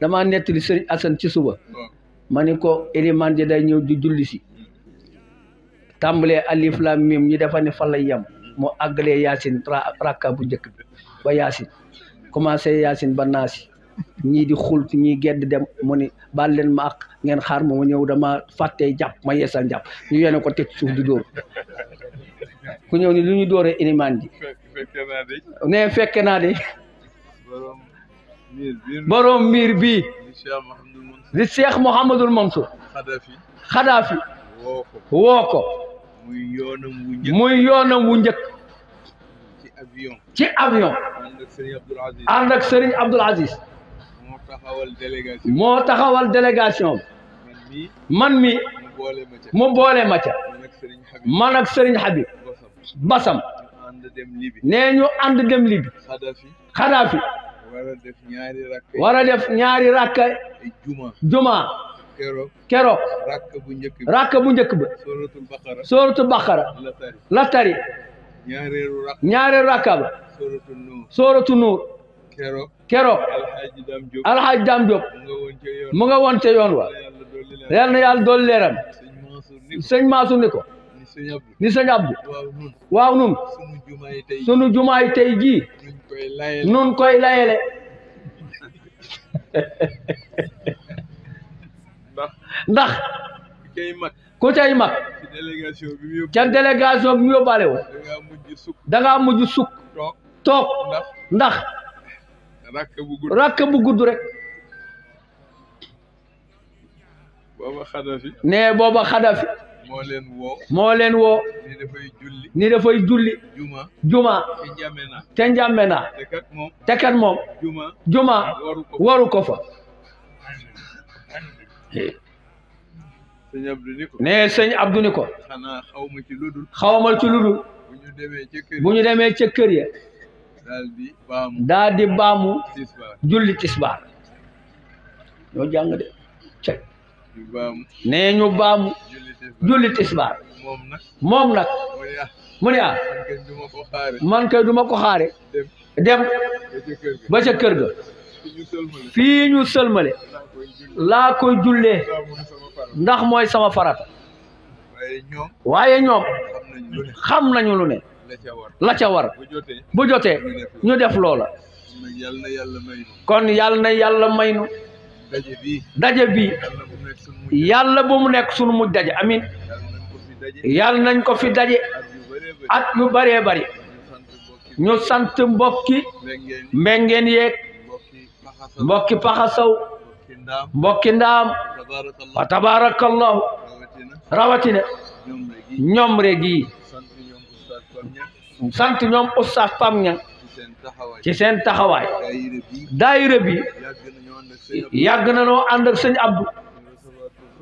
damaa nettali sëriñ Assane ci suba ma ni ko élimaan ji day ñëw di julli si tàmbalee alif lam mim ñi defa ne fa lay yem mu àggalee yaasin rakka bu njëkk bi ba yaasin commencé yaasin ba naasi ñii di xult ñii gedd dem mu ni baal leen ma ak ngeen xaar ma ñëw dama fàttee jàpp ma yeesal jàpp ñu yene ko teg suuf di dóor ku ñëw ni lu ñu dóoree élimaan ji ne fekke naa de borom miir bii di Cheikh Mouhamadul Mansour Xadaafi woo ko muy yoonam wu njëkk ci avion ànd ak Serigne Abdoul Aziz moo taxawal délégation bi man mi mu boole ma ca man ak Serigne Habib Basam nee ñu ànd dem Libi Xadaafi war a def ñaari rakka juma keroog rakka bu njëkk ba sooratul Baqara la tari ñaareelu rakka ba sooratu Nuur keroog Alxaaji Daam Jóob mu nga woon ca yoon wa yal na yàlla dool leeram sëñ Maasu ni ko ni sëñ Abdu waaw nun sunu jumaay tey jii nun koy layele ndax ku cay mag ca délégation bi mu yóbbaale woon da ngaa mujj sukk toog ndax rakk bu gudd rek ne booba Xadafi moo leen woo ni dafay julli juma te njàmme naa te kat moom juma waru ko fa ne sëñ Abdou ni ko xawma ci ludul bu ñu demee ca kër ya daal di baamu julli tisbaar ñoo jàng de cek ne ñu baamu julli tisbaar moom nag mu ne man kay duma ko xaare dem ba ca kër ga fii ñu sëlmale laa koy jullee ndax mooy sama farata waaye ñoom xam nañu lu ne la ca war bu jotee ñu def loola kon yàlla na yàlla may nu daje bi yàlla bu mu nekk sunu mujj daje amin yàlla nañ ko fi daje at yu bëree bëri ñu sant mbokki mbengeen yeeg mbokki paxasaw mbokki ndaam wa tabarakallahu rawatina ñoom rek yi sant ñoom Oustaz Pam Ñang ci seen taxawaay daayira bi yàgg na noo ànd ak sëñ Abdou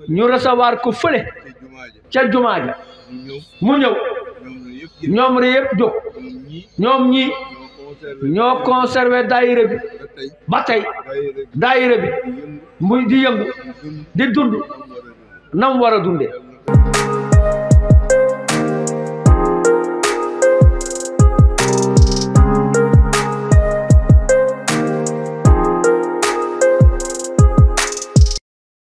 ñu recevoir ko fële ca jumaa ja mu ñëw ñoom rek yëpp jóg ñoom ñi ñoo conservé daayira bi ba tey daayira bi muy di yëngu di dund nam war a dundee